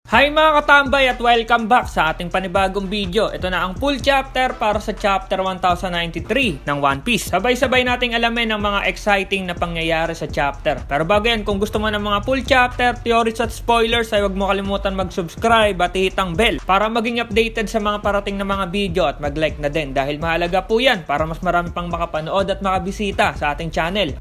Hi mga katambay at welcome back sa ating panibagong video. Ito na ang full chapter para sa chapter 1093 ng One Piece. Sabay-sabay nating alamin ang mga exciting na pangyayari sa chapter. Pero bago yan, kung gusto mo ng mga full chapter, theories at spoilers, ay huwag mo kalimutan mag-subscribe at hit ang bell para maging updated sa mga parating na mga video at mag-like na din dahil mahalaga po yan para mas marami pang makapanood at makabisita sa ating channel.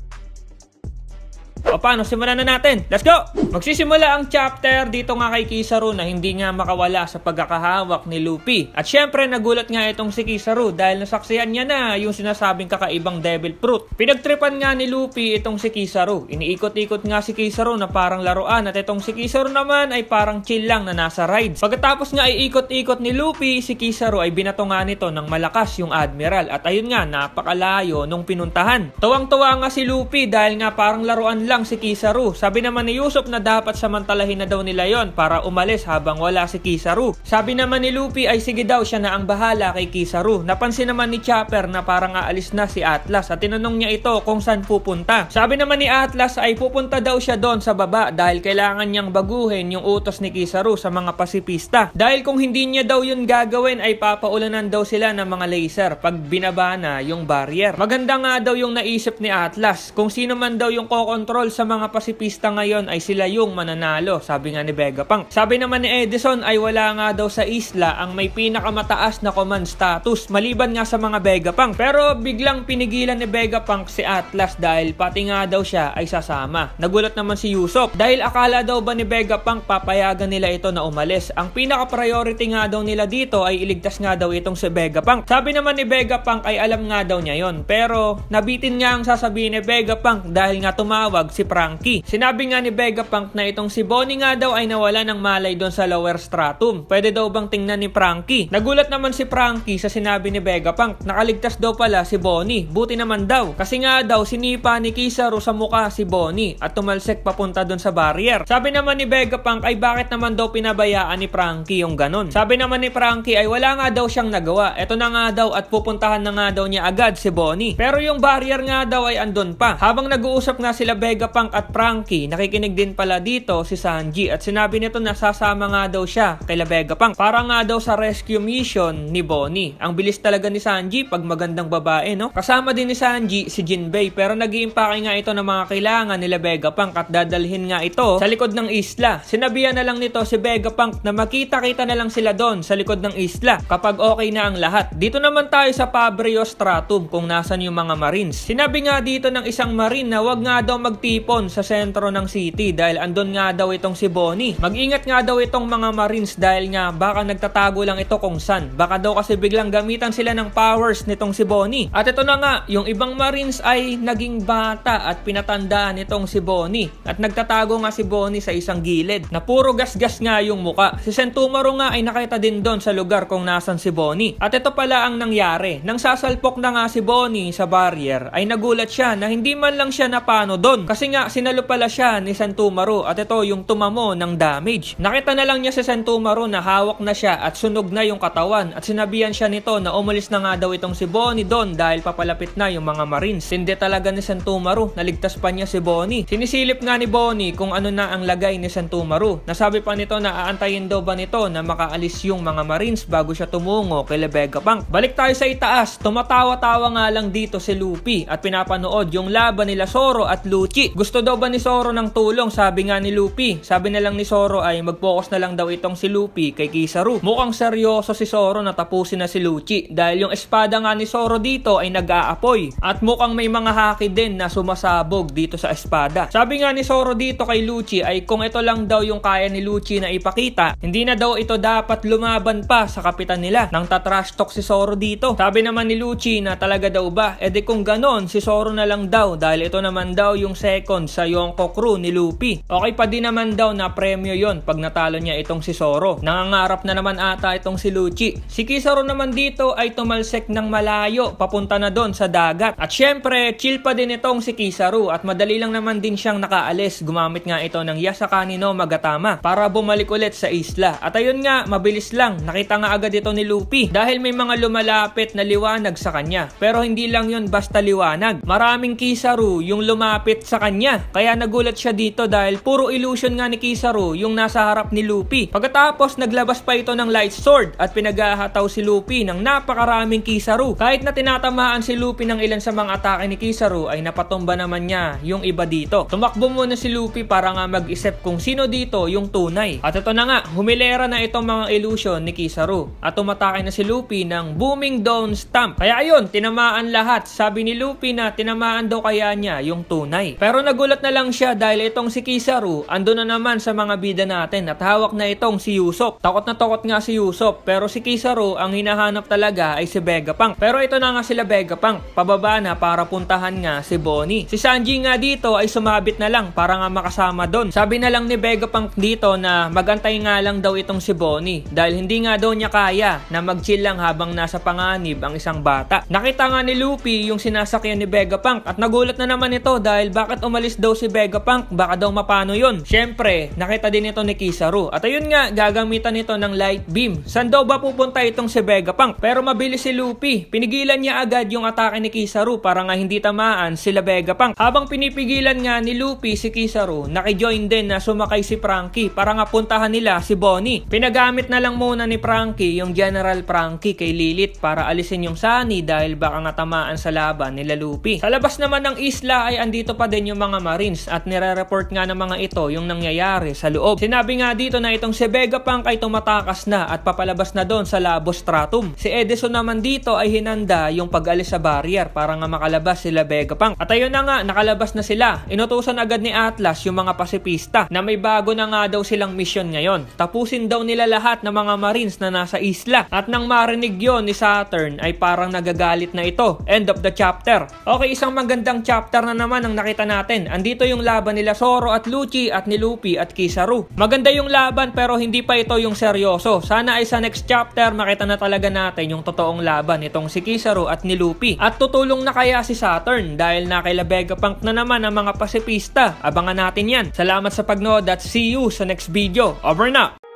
O paano, simulan na natin. Let's go! Magsisimula ang chapter dito nga kay Kizaru na hindi nga makawala sa pagkakahawak ni Luffy. At syempre nagulat nga itong si Kizaru dahil nasaksihan niya na yung sinasabing kakaibang devil fruit. Pinagtripan nga ni Luffy itong si Kizaru. Iniikot-ikot nga si Kizaru na parang laruan at itong si Kizaru naman ay parang chill lang na nasa rides. Pagkatapos nga iikot-ikot ni Luffy, si Kizaru ay binato nga nito ng malakas yung Admiral. At ayun nga, napakalayo nung pinuntahan. Tuwang-tuwa nga si Luffy dahil nga parang laruan lang si Kizaru. Sabi naman ni Usopp na dapat samantalahin na daw nila yon para umalis habang wala si Kizaru. Sabi naman ni Luffy ay sige daw siya na ang bahala kay Kizaru. Napansin naman ni Chopper na parang aalis na si Atlas at tinanong niya ito kung saan pupunta. Sabi naman ni Atlas ay pupunta daw siya doon sa baba dahil kailangan niyang baguhin yung utos ni Kizaru sa mga pasipista. Dahil kung hindi niya daw yun gagawin ay papaulanan daw sila ng mga laser pag binaba na yung barrier. Maganda nga daw yung naisip ni Atlas. Kung sino man daw yung kokontrol sa mga pasipista ngayon ay sila yung mananalo, sabi nga ni Vegapunk. Sabi naman ni Edison ay wala nga daw sa isla ang may pinakamataas na command status maliban nga sa mga Vegapunk. Pero biglang pinigilan ni Vegapunk si Atlas dahil pati nga daw siya ay sasama. Nagulat naman si Usopp dahil akala daw ba ni Vegapunk papayagan nila ito na umalis. Ang pinaka-priority nga daw nila dito ay iligtas nga daw itong si Vegapunk. Sabi naman ni Vegapunk ay alam nga daw niya yon, pero nabitin nga ang sasabihin ni Vegapunk dahil nga tumawag si Franky. Sinabi nga ni Vegapunk na itong si Bonnie nga daw ay nawala ng malay doon sa lower stratum. Pwede daw bang tingnan ni Franky? Nagulat naman si Franky sa sinabi ni Vegapunk. Nakaligtas daw pala si Bonnie. Buti naman daw. Kasi nga daw sinipa ni Kizaru sa mukha si Bonnie at tumalsik papunta doon sa barrier. Sabi naman ni Vegapunk ay bakit naman daw pinabayaan ni Franky yung ganon. Sabi naman ni Franky ay wala nga daw siyang nagawa. Ito na nga daw at pupuntahan na nga daw niya agad si Bonnie. Pero yung barrier nga daw ay andun pa. Habang nag-uusap nga sila Vegapunk at Franky, nakikinig din pala dito si Sanji at sinabi nito na sasama nga daw siya kay Vegapunk para nga daw sa rescue mission ni Bonnie. Ang bilis talaga ni Sanji pag magandang babae, no? Kasama din ni Sanji si Jinbei pero nag-iimpake nga ito ng mga kailangan nila Vegapunk at dadalhin nga ito sa likod ng isla. Sinabihan na lang nito si Vegapunk na makita-kita na lang sila doon sa likod ng isla kapag okay na ang lahat. Dito naman tayo sa Pabrio Stratum kung nasan yung mga Marines. Sinabi nga dito ng isang Marine na wag nga daw magtipon sa sentro ng city dahil andun nga daw itong si Bonnie. Mag-ingat nga daw itong mga Marines dahil nga baka nagtatago lang ito kung saan. Baka daw kasi biglang gamitan sila ng powers nitong si Bonnie. At ito na nga, yung ibang Marines ay naging bata at pinatandaan nitong si Bonnie. At nagtatago nga si Bonnie sa isang gilid na puro gasgas nga yung muka. Si Sentomaru nga ay nakita din doon sa lugar kung nasan si Bonnie. At ito pala ang nangyari. Nang sasalpok na nga si Bonnie sa barrier ay nagulat siya na hindi man lang siya napano doon. Kasi nga sinalo pala siya ni Sentomaru at ito yung tumamo ng damage. Nakita na lang niya si Sentomaru na hawak na siya at sunog na yung katawan at sinabihan siya nito na umalis na nga daw itong si Bonnie doon dahil papalapit na yung mga Marines. Hindi talaga ni Sentomaru, naligtas pa niya si Bonnie. Sinisilip nga ni Bonnie kung ano na ang lagay ni Sentomaru. Nasabi pa nito na aantayin daw ba nito na makaalis yung mga Marines bago siya tumungo kay Vegapunk. Balik tayo sa itaas, tumatawa-tawa nga lang dito si Luffy at pinapanood yung laban nila Zoro at Lucci. Gusto daw ba ni Zoro ng tulong? Sabi nga ni Luffy. Sabi na lang ni Zoro ay mag-focus na lang daw itong si Luffy kay Kizaru. Mukhang seryoso si Zoro na tapusin na si Lucci dahil yung espada nga ni Zoro dito ay nag-aapoy at mukhang may mga haki din na sumasabog dito sa espada. Sabi nga ni Zoro dito kay Lucci ay kung ito lang daw yung kaya ni Lucci na ipakita, hindi na daw ito dapat lumaban pa sa kapitan nila nang tatrash talk si Zoro dito. Sabi naman ni Lucci na talaga daw ba? Edi kung ganon si Zoro na lang daw dahil ito naman daw yung second sa Yonko crew ni Luffy. Okay pa din naman daw na premyo yon pag natalo niya itong si Zoro. Nangangarap na naman ata itong si Lucci. Si Kizaru naman dito ay tumalsik ng malayo papunta na doon sa dagat. At syempre chill pa din itong si Kizaru at madali lang naman din siyang nakaalis. Gumamit nga ito ng Yasakani no Magatama para bumalik ulit sa isla. At ayun nga, mabilis lang. Nakita nga agad ito ni Luffy dahil may mga lumalapit na liwanag sa kanya. Pero hindi lang yun basta liwanag. Maraming Kizaru yung lumapit sa kanya. Kaya nagulat siya dito dahil puro illusion nga ni Kizaru yung nasa harap ni Luffy. Pagkatapos naglabas pa ito ng Light Sword at pinaghahataw si Luffy ng napakaraming Kizaru. Kahit na tinatamaan si Luffy ng ilan sa mga atake ni Kizaru ay napatumba naman niya yung iba dito. Tumakbo muna si Luffy para nga mag-isip kung sino dito yung tunay. At ito na nga, humilera na itong mga illusion ni Kizaru at tumatake na si Luffy ng Booming Dawn Stamp. Kaya ayun, tinamaan lahat. Sabi ni Luffy na tinamaan daw kaya niya yung tunay. Pero nagulat na lang siya dahil itong si Kizaru ando na naman sa mga bida natin at hawak na itong si Usopp. Takot na takot nga si Usopp pero si Kizaru ang hinahanap talaga ay si Vegapunk. Pero ito na nga sila Vegapunk, pababa na para puntahan nga si Bonnie. Si Sanji nga dito ay sumabit na lang para nga makasama doon. Sabi na lang ni Vegapunk dito na magantay nga lang daw itong si Bonnie dahil hindi nga daw niya kaya na mag-chill lang habang nasa panganib ang isang bata. Nakita nga ni Luffy yung sinasakyan ni Vegapunk at nagulat na naman ito dahil bakit umalis daw si Vegapunk, baka daw mapano yun. Syempre, nakita din ito ni Kizaru at ayun nga, gagamitan nito ng light beam. Saan daw ba pupunta itong si Vegapunk? Pero mabilis si Luffy, pinigilan niya agad yung atake ni Kizaru para nga hindi tamaan sila Vegapunk. Habang pinipigilan nga ni Luffy si Kizaru, nakijoin din na sumakay si Franky para nga puntahan nila si Bonnie. Pinagamit na lang muna ni Franky yung General Franky kay Lilith para alisin yung Sunny dahil baka nga tamaan sa laban nila Luffy. Sa labas naman ng isla ay andito pa din yung mga Marines at nire-report nga ng mga ito yung nangyayari sa loob. Sinabi nga dito na itong si Vegapunk ay tumatakas na at papalabas na doon sa Labo Stratum. Si Edison naman dito ay hinanda yung pag-alis sa barrier para nga makalabas sila Vegapunk. At ayun na nga, nakalabas na sila. Inutusan agad ni Atlas yung mga pasipista na may bago na nga daw silang mission ngayon. Tapusin daw nila lahat ng mga Marines na nasa isla. At nang marinig yon ni Saturn ay parang nagagalit na ito. End of the chapter. Okay, isang magandang chapter na naman ang nakita natin. Andito yung laban nila Zoro at Lucci at ni Luffy at Kizaru. Maganda yung laban pero hindi pa ito yung seryoso. Sana ay sa next chapter makita na talaga natin yung totoong laban itong si Kizaru at ni Luffy. At tutulong na kaya si Saturn dahil nakila Vegapunk na naman ang mga pasipista. Abangan natin yan. Salamat sa pagnood at see you sa next video. Over na!